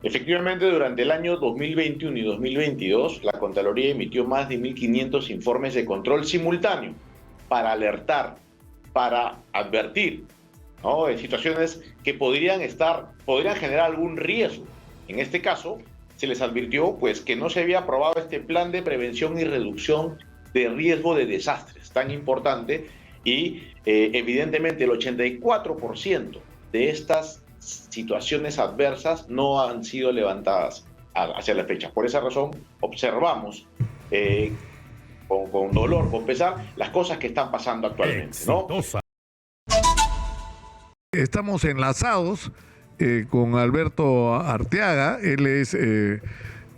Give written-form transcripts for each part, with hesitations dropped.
Efectivamente, durante el año 2021 y 2022, la Contraloría emitió más de 1.500 informes de control simultáneo para alertar, para advertir, ¿no?, de situaciones que podrían generar algún riesgo. En este caso, se les advirtió pues, que no se había aprobado este plan de prevención y reducción de riesgo de desastres tan importante y evidentemente el 84% de estas situaciones adversas no han sido levantadas hacia la fecha. Por esa razón observamos con dolor, con pesar, las cosas que están pasando actualmente, ¿no? Estamos enlazados con Alberto Arteaga, él es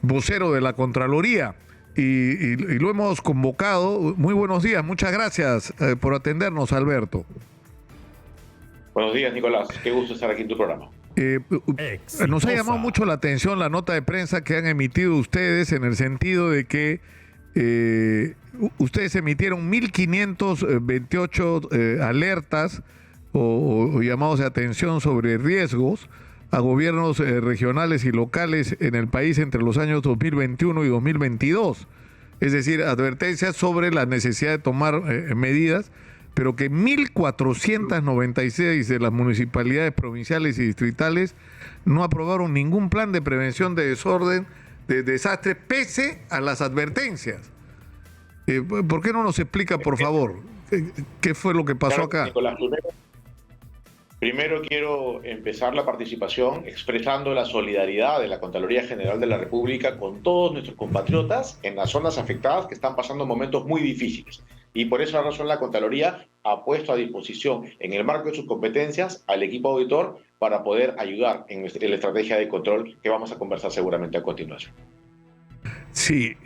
vocero de la Contraloría y lo hemos convocado. Muy buenos días, muchas gracias por atendernos, Alberto. Buenos días, Nicolás, qué gusto estar aquí en tu programa. Nos ha llamado mucho la atención la nota de prensa que han emitido ustedes, en el sentido de que ustedes emitieron 1.528 alertas o llamados de atención sobre riesgos a gobiernos regionales y locales en el país entre los años 2021 y 2022. Es decir, advertencias sobre la necesidad de tomar medidas, pero que 1.496 de las municipalidades provinciales y distritales no aprobaron ningún plan de prevención de desorden, de desastre, pese a las advertencias. ¿Por qué no nos explica, por favor, qué fue lo que pasó acá? Nicolás, primero quiero empezar la participación expresando la solidaridad de la Contraloría General de la República con todos nuestros compatriotas en las zonas afectadas que están pasando momentos muy difíciles. Y por esa razón la Contraloría ha puesto a disposición, en el marco de sus competencias, al equipo auditor para poder ayudar en la estrategia de control que vamos a conversar seguramente a continuación. Sí,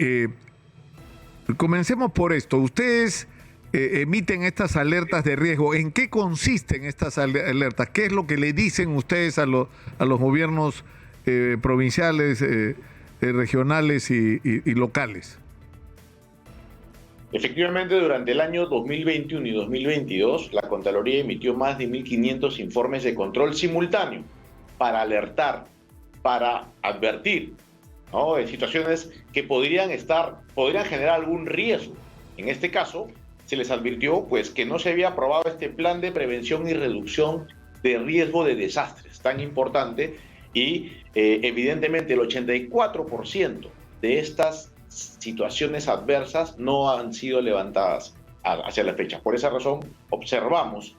comencemos por esto. Ustedes emiten estas alertas de riesgo. ¿En qué consisten estas alertas? ¿Qué es lo que le dicen ustedes a los gobiernos provinciales, regionales y locales? Efectivamente, durante el año 2021 y 2022, la Contraloría emitió más de 1.500 informes de control simultáneo para alertar, para advertir, ¿no?, de situaciones que podrían generar algún riesgo. En este caso, se les advirtió pues, que no se había aprobado este plan de prevención y reducción de riesgo de desastres tan importante y evidentemente el 84% de estas situaciones adversas no han sido levantadas hacia la fecha. Por esa razón observamos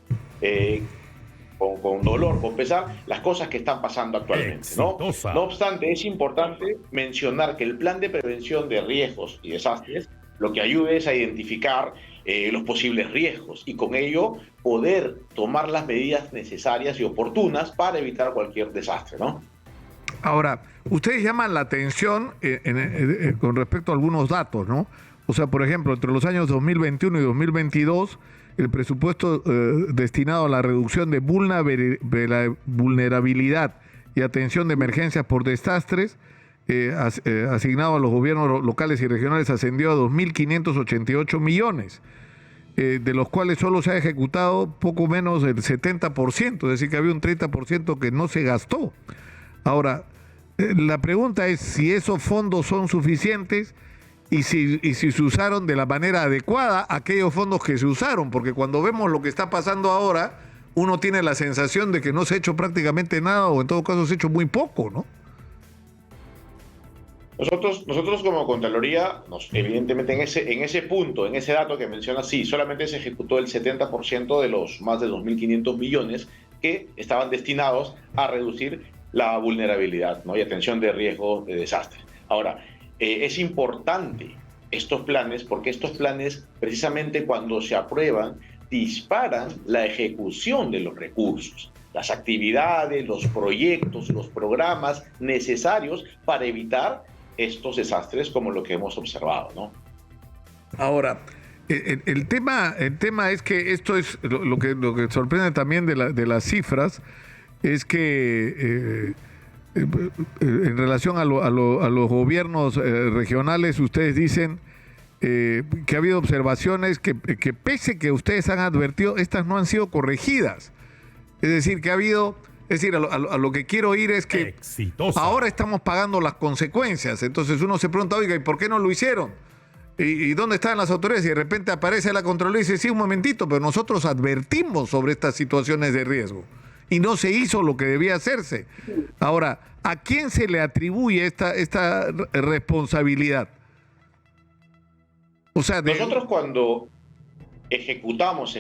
con dolor, con pesar, las cosas que están pasando actualmente, ¿no? No obstante, es importante mencionar que el plan de prevención de riesgos y desastres lo que ayuda es a identificar los posibles riesgos y con ello poder tomar las medidas necesarias y oportunas para evitar cualquier desastre, ¿no? Ahora, ustedes llaman la atención con respecto a algunos datos, ¿no? O sea, por ejemplo, entre los años 2021 y 2022, el presupuesto destinado a la reducción de vulnerabilidad y atención de emergencias por desastres asignado a los gobiernos locales y regionales ascendió a 2.588 millones, de los cuales solo se ha ejecutado poco menos del 70%, es decir, que había un 30% que no se gastó. Ahora, la pregunta es si esos fondos son suficientes y si se usaron de la manera adecuada aquellos fondos que se usaron, porque cuando vemos lo que está pasando ahora, uno tiene la sensación de que no se ha hecho prácticamente nada o en todo caso se ha hecho muy poco, ¿no? Nosotros como Contraloría, evidentemente en ese punto, en ese dato que mencionas, sí, solamente se ejecutó el 70% de los más de 2.500 millones que estaban destinados a reducir la vulnerabilidad, ¿no?, y atención de riesgo de desastre. Ahora, es importante estos planes porque estos planes, precisamente cuando se aprueban, disparan la ejecución de los recursos, las actividades, los proyectos, los programas necesarios para evitar estos desastres como lo que hemos observado, ¿no? Ahora, el tema es que esto es lo que sorprende también de las cifras, es que en relación a los gobiernos regionales, ustedes dicen que ha habido observaciones que pese que ustedes han advertido, estas no han sido corregidas. Es decir, que ha habido Es decir, a lo que quiero ir es que ahora estamos pagando las consecuencias. Entonces uno se pregunta, oiga, ¿y por qué no lo hicieron? ¿Y dónde están las autoridades? Y de repente aparece la Contraloría y dice, sí, un momentito, pero nosotros advertimos sobre estas situaciones de riesgo. Y no se hizo lo que debía hacerse. Ahora, ¿a quién se le atribuye esta responsabilidad? O sea, nosotros cuando efectuamos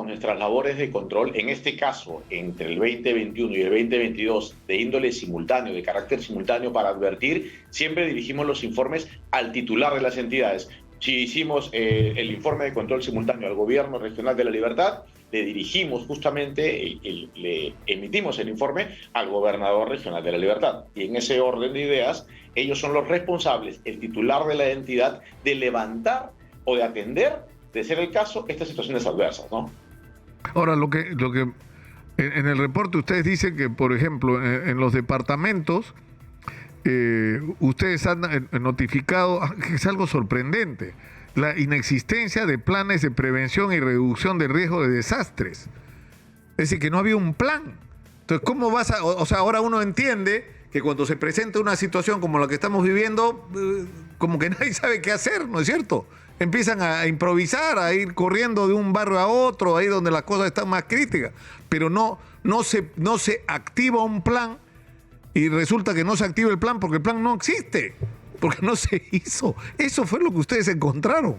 nuestras labores de control, en este caso, entre el 2021 y el 2022, de índole simultáneo, de carácter simultáneo para advertir, siempre dirigimos los informes al titular de las entidades. Si hicimos el informe de control simultáneo al Gobierno Regional de La Libertad, le dirigimos justamente, le emitimos el informe al Gobernador Regional de La Libertad. Y en ese orden de ideas, ellos son los responsables, el titular de la entidad, de levantar o de atender, de ser el caso, estas situaciones adversas, ¿no? Ahora, lo que en el reporte ustedes dicen que, por ejemplo, en los departamentos, ustedes han notificado, que es algo sorprendente, la inexistencia de planes de prevención y reducción de riesgo de desastres. Es decir, que no había un plan. Entonces, ¿cómo vas a...? O sea, ahora uno entiende que cuando se presenta una situación como la que estamos viviendo, como que nadie sabe qué hacer, ¿no es cierto? Empiezan a improvisar, a ir corriendo de un barrio a otro, ahí donde las cosas están más críticas, pero no se activa un plan y resulta que no se activa el plan porque el plan no existe, porque no se hizo. Eso fue lo que ustedes encontraron.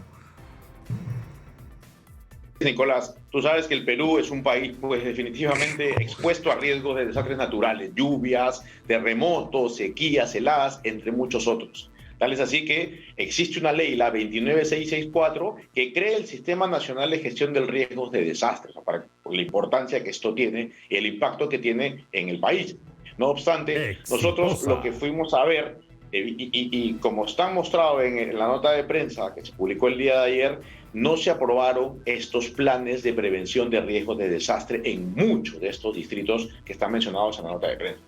Nicolás, tú sabes que el Perú es un país pues definitivamente expuesto a riesgos de desastres naturales, lluvias, terremotos, sequías, heladas, entre muchos otros. Tal es así que existe una ley, la 29664, que crea el Sistema Nacional de Gestión del Riesgos de Desastres, por la importancia que esto tiene y el impacto que tiene en el país. No obstante, nosotros lo que fuimos a ver, y como está mostrado en la nota de prensa que se publicó el día de ayer, no se aprobaron estos planes de prevención de riesgos de desastre en muchos de estos distritos que están mencionados en la nota de prensa.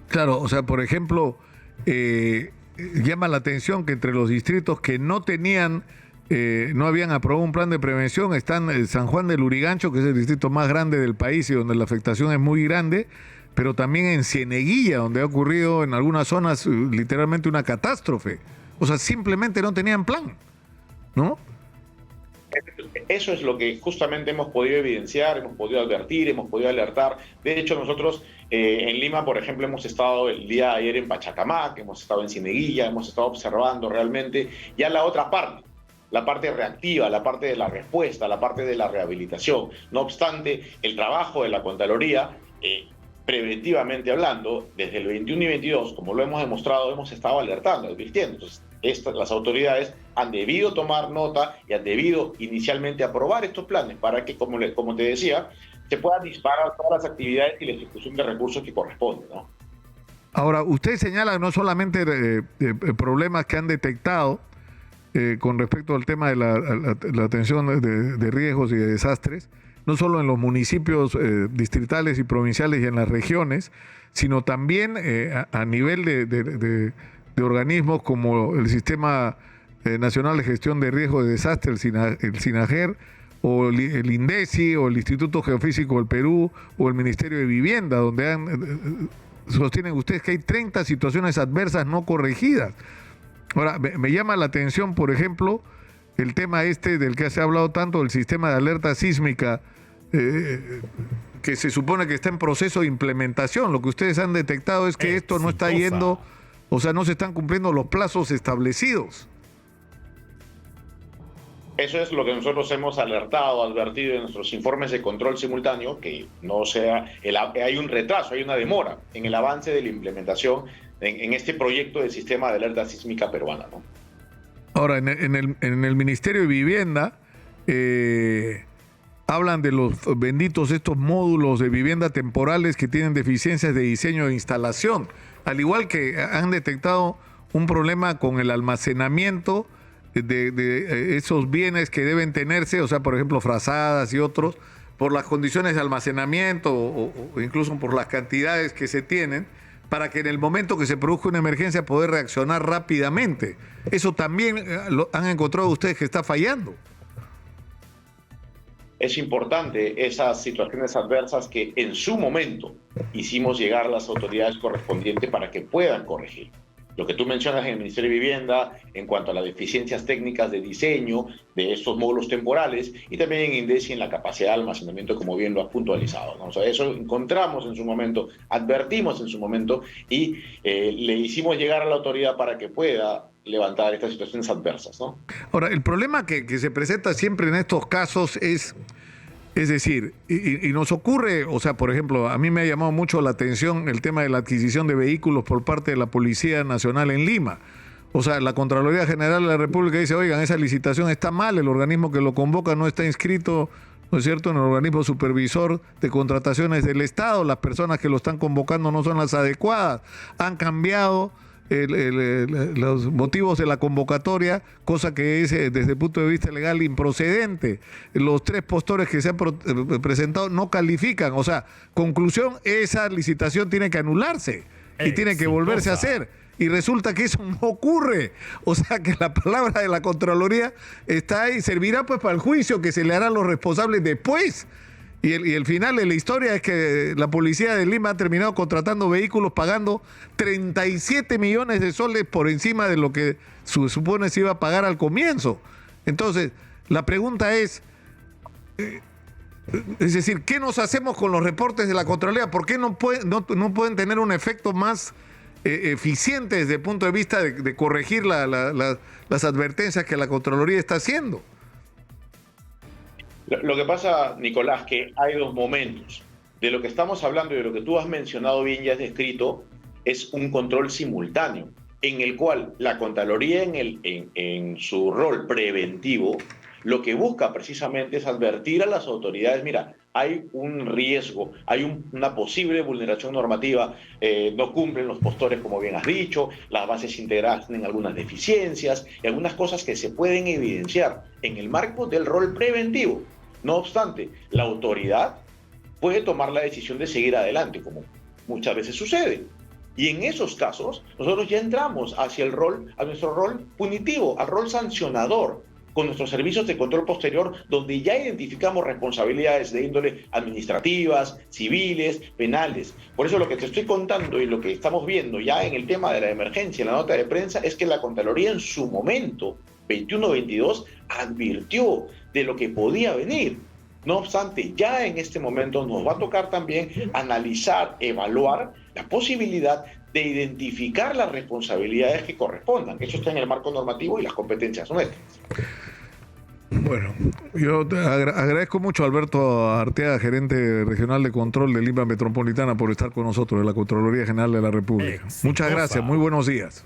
Claro, o sea, por ejemplo, llama la atención que entre los distritos que no tenían, no habían aprobado un plan de prevención, están San Juan del Lurigancho, que es el distrito más grande del país y donde la afectación es muy grande, pero también en Cieneguilla, donde ha ocurrido en algunas zonas literalmente una catástrofe. O sea, simplemente no tenían plan, ¿no? Eso es lo que justamente hemos podido evidenciar, hemos podido advertir, hemos podido alertar. De hecho, nosotros en Lima, por ejemplo, hemos estado el día de ayer en Pachacamac, hemos estado en Cieneguilla, hemos estado observando realmente ya la otra parte, la parte reactiva, la parte de la respuesta, la parte de la rehabilitación. No obstante, el trabajo de la Contraloría, preventivamente hablando, desde el 21 y 22, como lo hemos demostrado, hemos estado alertando, advirtiendo. Entonces, las autoridades han debido tomar nota y han debido inicialmente aprobar estos planes para que, como te decía, se puedan disparar todas las actividades y la ejecución de recursos que corresponden, ¿no? Ahora, usted señala no solamente problemas que han detectado con respecto al tema de la atención de riesgos y de desastres, no solo en los municipios distritales y provinciales y en las regiones, sino también a nivel de organismos como el Sistema Nacional de Gestión de Riesgo de Desastre, el SINAGER, o el INDECI, o el Instituto Geofísico del Perú, o el Ministerio de Vivienda, donde sostienen ustedes que hay 30 situaciones adversas no corregidas. Ahora, me llama la atención, por ejemplo, el tema del que se ha hablado tanto, el sistema de alerta sísmica, que se supone que está en proceso de implementación. Lo que ustedes han detectado es que esto no está yendo, o sea, no se están cumpliendo los plazos establecidos. Eso es lo que nosotros hemos alertado, advertido en nuestros informes de control simultáneo, que no sea, hay un retraso, hay una demora en el avance de la implementación en este proyecto del sistema de alerta sísmica peruana, ¿no? Ahora, en el Ministerio de Vivienda hablan de los benditos estos módulos de vivienda temporales que tienen deficiencias de diseño e instalación, al igual que han detectado un problema con el almacenamiento de esos bienes que deben tenerse, o sea, por ejemplo, frazadas y otros, por las condiciones de almacenamiento o incluso por las cantidades que se tienen, para que en el momento que se produzca una emergencia poder reaccionar rápidamente. Eso también lo han encontrado ustedes que está fallando. Es importante esas situaciones adversas que en su momento hicimos llegar a las autoridades correspondientes para que puedan corregir. Lo que tú mencionas en el Ministerio de Vivienda en cuanto a las deficiencias técnicas de diseño de estos módulos temporales y también en INDECI en la capacidad de almacenamiento, como bien lo has puntualizado, ¿no? O sea, eso encontramos en su momento, advertimos en su momento y le hicimos llegar a la autoridad para que pueda levantar estas situaciones adversas, ¿no? Ahora, el problema que se presenta siempre en estos casos es decir, y nos ocurre, o sea, por ejemplo, a mí me ha llamado mucho la atención el tema de la adquisición de vehículos por parte de la Policía Nacional en Lima. O sea, la Contraloría General de la República dice, oigan, esa licitación está mal, el organismo que lo convoca no está inscrito, ¿no es cierto?, en el organismo supervisor de contrataciones del Estado, las personas que lo están convocando no son las adecuadas, han cambiado los motivos de la convocatoria, cosa que es desde el punto de vista legal improcedente. Los 3 postores que se han presentado no califican. O sea, conclusión, esa licitación tiene que anularse y tiene que volverse a hacer. Y resulta que eso no ocurre. O sea que la palabra de la Contraloría está ahí, servirá pues para el juicio que se le hará a los responsables después. Y el final de la historia es que la policía de Lima ha terminado contratando vehículos pagando 37 millones de soles por encima de lo que se supone se iba a pagar al comienzo. Entonces, la pregunta es decir, ¿qué nos hacemos con los reportes de la Contraloría? ¿Por qué no pueden tener un efecto más eficiente desde el punto de vista de corregir las advertencias que la Contraloría está haciendo? Lo que pasa, Nicolás, que hay 2 momentos. De lo que estamos hablando y de lo que tú has mencionado bien y has descrito, es un control simultáneo, en el cual la Contraloría en su rol preventivo, lo que busca precisamente es advertir a las autoridades, mira, hay un riesgo, hay una posible vulneración normativa, no cumplen los postores como bien has dicho, las bases integradas tienen algunas deficiencias y algunas cosas que se pueden evidenciar en el marco del rol preventivo. No obstante, la autoridad puede tomar la decisión de seguir adelante, como muchas veces sucede. Y en esos casos, nosotros ya entramos hacia nuestro rol punitivo, al rol sancionador, con nuestros servicios de control posterior, donde ya identificamos responsabilidades de índole administrativas, civiles, penales. Por eso lo que te estoy contando y lo que estamos viendo ya en el tema de la emergencia, en la nota de prensa, es que la Contraloría en su momento, 21-22, advirtió de lo que podía venir. No obstante, ya en este momento nos va a tocar también analizar, evaluar la posibilidad de identificar las responsabilidades que correspondan. Eso está en el marco normativo y las competencias nuestras. Bueno, yo te agradezco mucho a Alberto Arteaga, gerente regional de control de Lima Metropolitana, por estar con nosotros de la Contraloría General de la República. Muchas gracias, muy buenos días.